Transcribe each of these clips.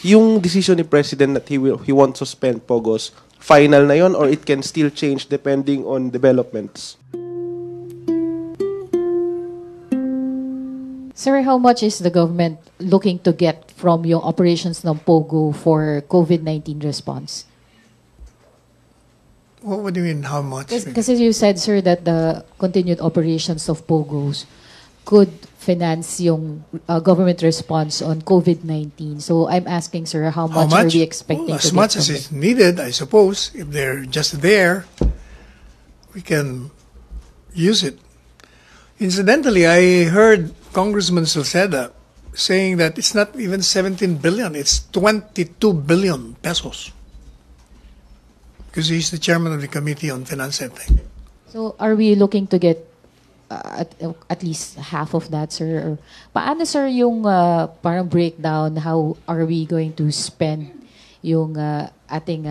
Yung decision ni President that he won't suspend POGOs, final na yon or it can still change depending on developments? Sir, how much is the government looking to get from yung operations ng POGO for COVID-19 response? What do you mean, how much? Kasi you said, sir, that the continued operations of POGOs could finance yung government response on COVID-19. So I'm asking, sir, how much are we expecting Well, to as get much from as it? is needed, I suppose. If they're just there, we can use it. Incidentally, I heard Congressman Salceda saying that it's not even 17 billion, it's 22 billion pesos. Because he's the chairman of the Committee on Finance, I think. So are we looking to get at least half of that, sir? Or, paano, sir, yung parang breakdown, how are we going to spend yung ating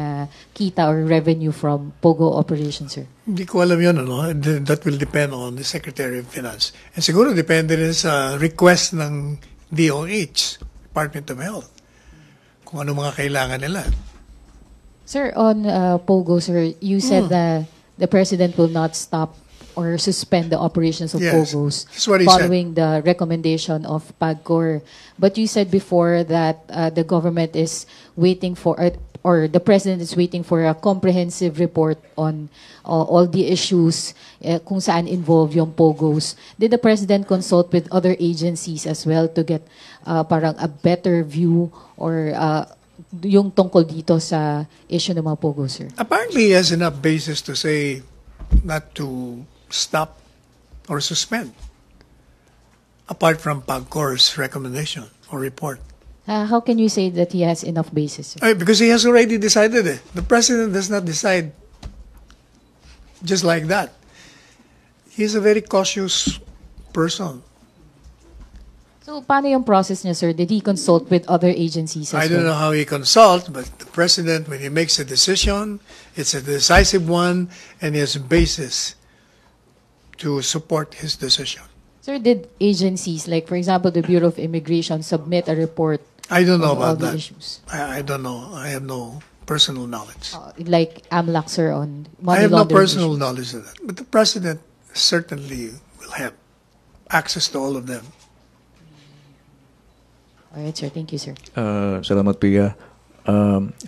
kita or revenue from POGO operations, sir? Hindi ko alam yun, ano? That will depend on the Secretary of Finance. And siguro depende rin sa request ng DOH, Department of Health, kung ano mga kailangan nila. Sir, on POGO, sir, you said that the President will not stop or suspend the operations of Yes, POGOs that's what he following the recommendation of PAGCOR. But you said before that the government is waiting for, or the President is waiting for a comprehensive report on all the issues kung saan involved yung POGOs. Did the President consult with other agencies as well to get parang a better view or yung tungkol dito sa issue ng mga POGOs, sir? Apparently, he has enough basis to say not to stop or suspend, apart from PAGCOR's recommendation or report. How can you say that he has enough basis, sir? Because he has already decided it. The President does not decide just like that. He's a very cautious person. So, paano yung process niya, sir? Did he consult with other agencies as I don't well? know how he consults, but the President, when he makes a decision, it's a decisive one, and he has a basis to support his decision. Sir, did agencies, like for example, the Bureau of Immigration, submit a report I don't know on all about the that. issues? I don't know. I have no personal knowledge. Like AMLAC, sir, on I money have no laundering personal issues? knowledge of that. But the President certainly will have access to all of them. All right, sir. Thank you, sir. Salamat, Pia.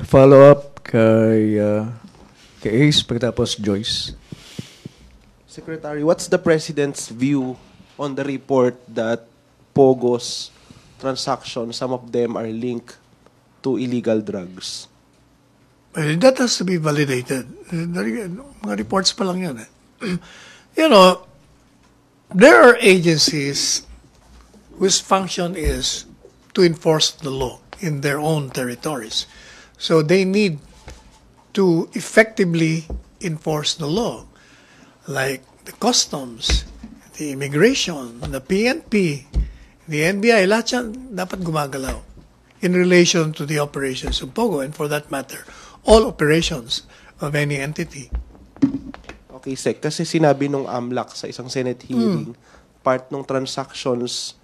Follow-up kay Ace, pagkatapos Joyce. Secretary, what's the President's view on the report that POGO's transactions, some of them are linked to illegal drugs? That has to be validated. Mga reports pa lang yan. You know, there are agencies whose function is to enforce the law in their own territories. So they need to effectively enforce the law, like the customs, the immigration, the PNP, the NBI, lahat yan dapat gumagalaw in relation to the operations of POGO, and for that matter, all operations of any entity. Okay, Sec. Kasi sinabi nung AMLAC sa isang Senate hearing, part ng transactions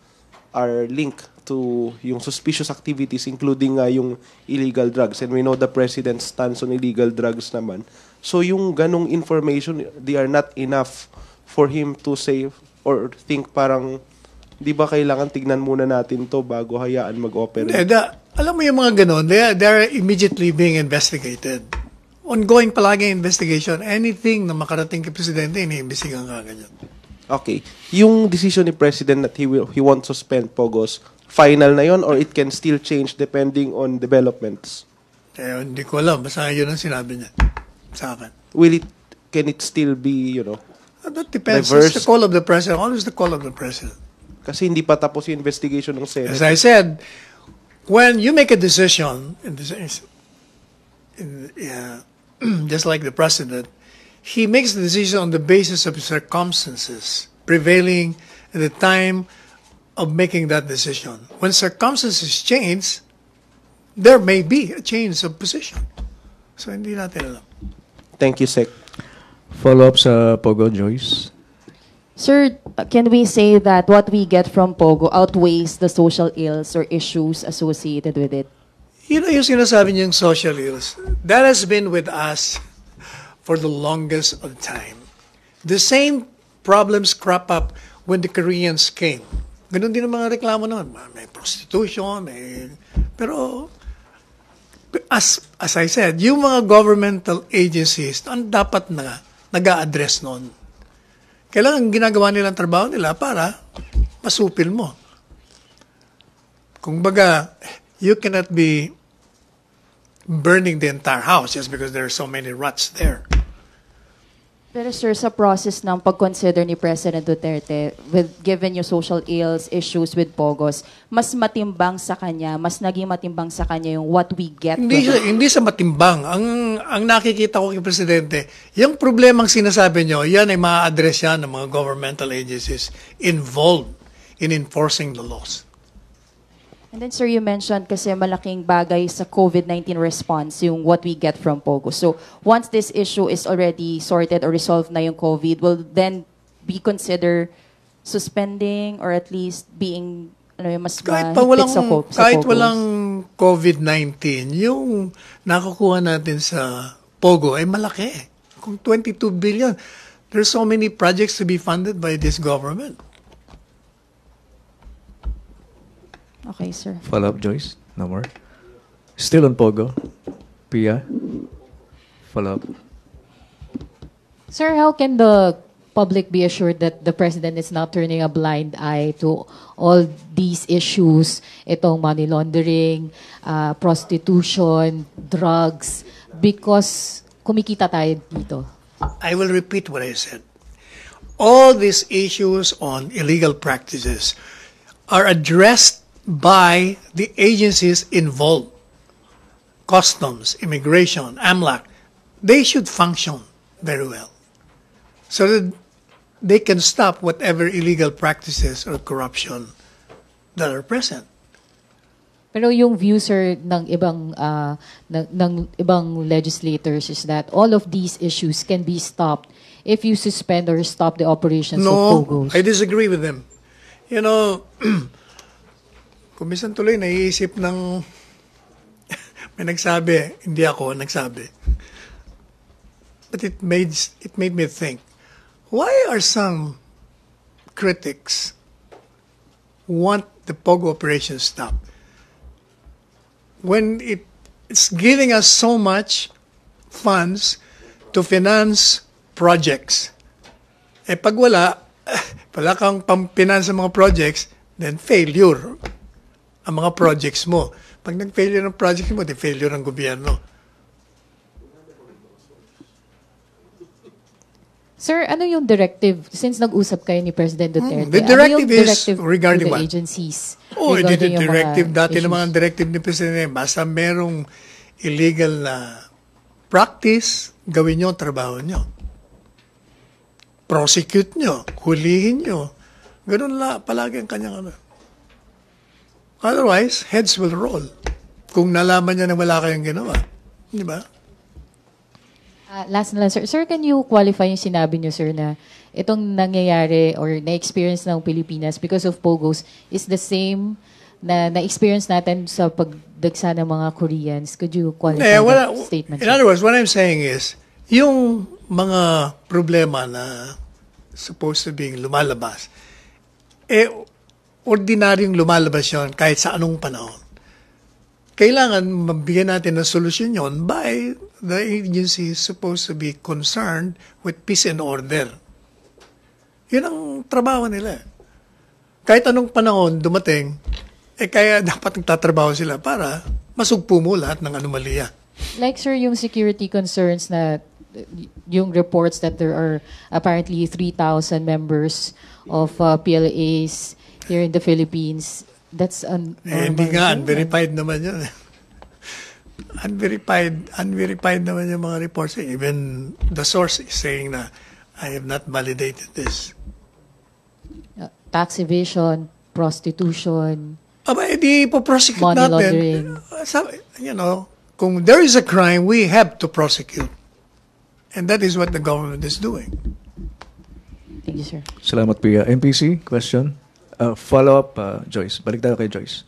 are linked to yung suspicious activities, including yung illegal drugs. And we know the President's stance on illegal drugs naman. So yung ganong information, they are not enough for him to say or think parang, di ba kailangan tignan muna natin to bago hayaan mag-operate? Alam mo yung mga ganon, they are immediately being investigated. Ongoing palagi investigation. Anything na makarating kay Presidente, iniimbestigahan ka ganyan. Okay. Yung decision ni President that he won't suspend POGOs, final na yon or it can still change depending on developments? Hindi ko alam. Basta yun ang sinabi niya sa akin. Can it still be, That depends. reversed? It's the call of the President. Always the call of the President. Kasi hindi pa tapos yung investigation ng Senate. As I said, when you make a decision, just like the President, he makes the decision on the basis of circumstances prevailing at the time of making that decision. When circumstances change, there may be a change of position. So, hindi natin alam. Thank you, Sec. Follow-up sa POGO, Joyce. Sir, can we say that what we get from POGO outweighs the social ills or issues associated with it? You know, yung sinasabi niyang social ills, that has been with us for the longest of time. The same problems crop up when the Koreans came. Ganun din ang mga reklamo noon. May prostitution, pero as I said, yung mga governmental agencies, ang dapat na nag-a-address noon. Kailangan ginagawa nilang trabaho nila para masupil mo. Kung baga, you cannot be burning the entire house just because there are so many rats there. Pero sir, sa process ng pag-consider ni President Duterte, given yung social ills, issues with Pogos, mas matimbang sa kanya, mas naging matimbang sa kanya yung what we get. Hindi sa matimbang. Ang nakikita ko kay Presidente, yung problemang sinasabi nyo, yan ay ma-address yan ng mga governmental agencies involved in enforcing the laws. And then, sir, you mentioned kasi malaking bagay sa COVID-19 response yung what we get from Pogo. So, once this issue is already sorted or resolved na yung COVID, will then be considered suspending or at least being mas mahigpit sa Pogos? Kahit walang COVID-19, yung nakukuha natin sa Pogo ay malaki. Kung 22 billion, there's so many projects to be funded by this government. Okay, sir. Follow-up, Joyce? No more? Still on Pogo? Pia? Follow-up? Sir, how can the public be assured that the President is not turning a blind eye to all these issues, itong money laundering, prostitution, drugs, because kumikita tayo dito? I will repeat what I said. All these issues on illegal practices are addressed by the agencies involved. Customs, immigration, AMLAC, they should function very well so that they can stop whatever illegal practices or corruption that are present. Pero yung view, sir, ng ibang legislators is that all of these issues can be stopped if you suspend or stop the operations of Pogos. I disagree with them. You know, kung minsan tuloy naiisip ng may nagsabi, hindi ako nagsabi. But it made me think, why are some critics want the Pogo operation stopped? When it's giving us so much funds to finance projects. Pag wala kang pampinansa sa mga projects, then failure ang mga projects mo. Pag nag-failure ng projects mo, di failure ang gobyerno. Sir, ano yung directive, since nag-usap kayo ni President Duterte, The directive ano yung is regarding to the what? agencies? The directive, dati issues? naman ang directive ni Presidente, basta merong illegal na practice, gawin nyo ang trabaho nyo. Prosecute nyo, hulihin nyo. Ganun palagi ang kanyang ano. Otherwise, heads will roll. Kung nalaman niya na wala kayong ginawa. Di ba? Last na lang, sir. Sir, can you qualify yung sinabi niyo, sir, na itong nangyayari or na-experience ng Pilipinas because of Pogos is the same na na-experience natin sa pagdagsa ng mga Koreans? Could you qualify that statement? In other words, what I'm saying is, yung mga problema na supposed to be lumalabas, ordinaryong lumalabas yun kahit sa anong panahon. Kailangan mabigyan natin ng solusyon yun by the agency supposed to be concerned with peace and order. Yun ang trabaho nila. Kahit anong panahon dumating, kaya dapat nagtatrabaho sila para masugpo mo lahat ng anomalya. Like, sir, yung security concerns na yung reports that there are apparently 3,000 members of PLAs here in the Philippines, that's hindi nga, unverified naman yun. Unverified naman yung mga reports. Even the source is saying na, I have not validated this. Tax evasion, prostitution, Di po prosecute money natin. laundering. You know, kung there is a crime, we have to prosecute. And that is what the government is doing. Thank you, sir. Salamat, Pia. MPC, question? Follow-up, Joyce. Balik tayo kay Joyce.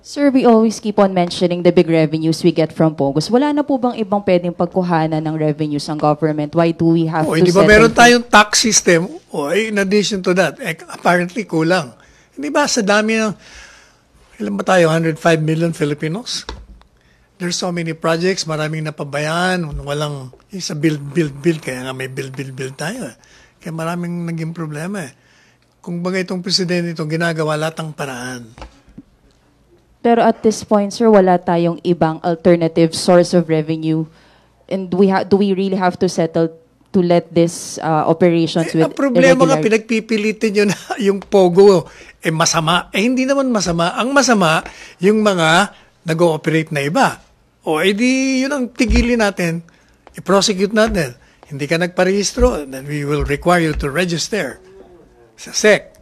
Sir, we always keep on mentioning the big revenues we get from POGOs. Wala na po bang ibang pwedeng pagkuhanan ng revenues ng government? Why do we have to Di ba settle meron for- tayong tax system? In addition to that, apparently kulang. Hindi ba sa dami ng, ilan ba tayo, 105 million Filipinos? There's so many projects, maraming napabayaan, walang, isa build, kaya nga may build tayo. Kaya maraming naging problema eh. Kung bagay itong presidente ito, ginagawa lahat ng paraan. Pero at this point, sir, wala tayong ibang alternative source of revenue. And do we really have to settle to let this operations with Ang problema nga, irregular- pinagpipilitin yun yung pogo, masama. Hindi naman masama. Ang masama, yung mga nag-ooperate na iba. Edi yun ang tigilin natin, i-prosecute natin. Hindi ka nagparehistro, then we will require you to register sa SEC.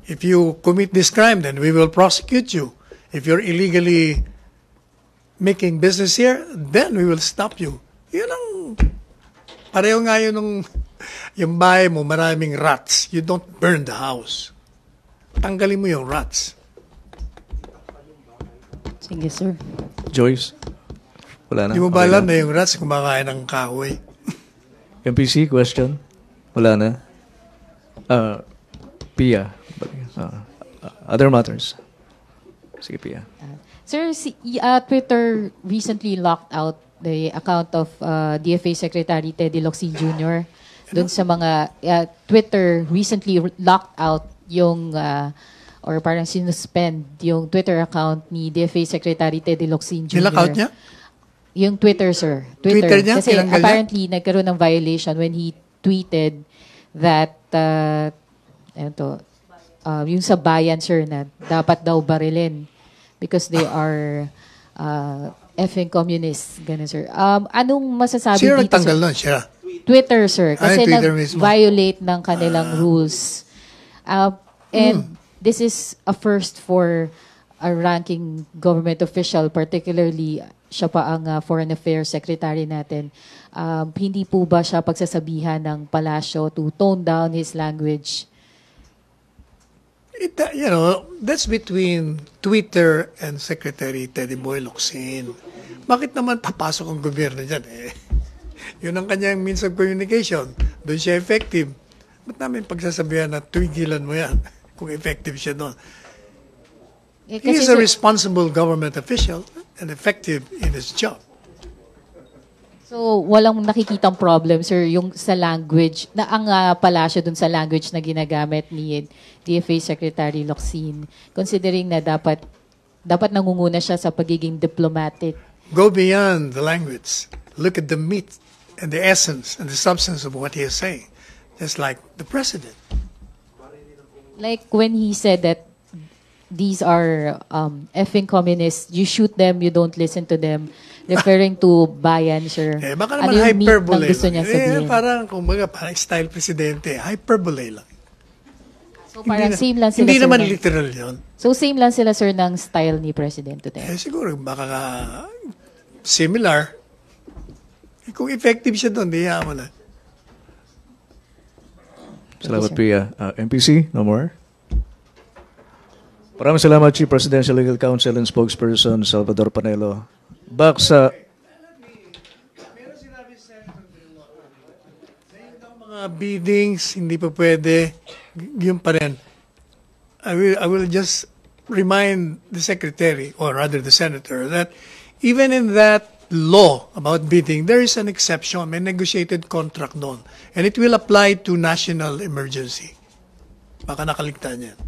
If you commit this crime, then we will prosecute you. If you're illegally making business here, then we will stop you. Yun ang, pareho nga yun nung, yung bahay mo, maraming rats. You don't burn the house. Tanggalin mo yung rats. Sige, sir. Joyce? Wala na? Di mo ba Okay alam na. na yung rats kumakain ng kahoy? MPC, question? Wala na? Pia? Other matters? Sige, Pia. Sir, Twitter recently locked out the account of DFA Secretary Teddy Locsin Jr. Doon sa mga Twitter recently locked out yung or parang sinuspend yung Twitter account ni DFA Secretary Teddy Locsin Jr. Nilakaut niya? Yung Twitter, sir. Twitter niya? Kasi Tinanggal niya? apparently nagkaroon ng violation when he tweeted that yung sa bayan, sir, na dapat daw barilin because they are effing communists. Ganun, sir. Anong masasabi Sino dito, nagtanggal sir? nun? Siya. Twitter, sir. Kasi Twitter mismo. nag-violate ng kanilang rules. And this is a first for a ranking government official, particularly siya pa ang Foreign Affairs Secretary natin. Hindi po ba siya pagsasabihan ng palasyo to tone down his language? That's between Twitter and Secretary Teddy Boy Locsin. Bakit naman papasok ang gobyerno dyan? Yun ang kanyang means of communication. Doon siya effective. Ba't namin pagsasabihan na tuwigilan mo yan kung effective siya doon? He is a responsible government official and effective in his job. So, walang nakikitang problem, sir, yung sa language, na ang palasyo dun sa language na ginagamit ni DFA Secretary Locsin, considering na dapat nangunguna siya sa pagiging diplomatic. Go beyond the language. Look at the meat and the essence and the substance of what he is saying. Just like the president. Like when he said that these are effing communists, you shoot them, you don't listen to them, referring to bayan, sir. Baka Ano naman yung meat hyperbole. ng gusto niya sabihin? Parang style presidente. Hyperbole lang. So parang same lang sila, Hindi sir, naman ng- literal yun. So same lang sila, sir, ng style ni President Duterte. Siguro baka similar. Kung effective siya doon, di mo na. Salamat, sir. Pia. MPC, no more? Maraming salamat, Chief Presidential Legal Counsel and Spokesperson Salvador Panelo. Back sa... Mga biddings, hindi pa pwede. Yun pa rin. I will just remind the secretary, or rather the senator, that even in that law about bidding, there is an exception. May negotiated contract doon. And it will apply to national emergency. Baka nakaligtaan yan.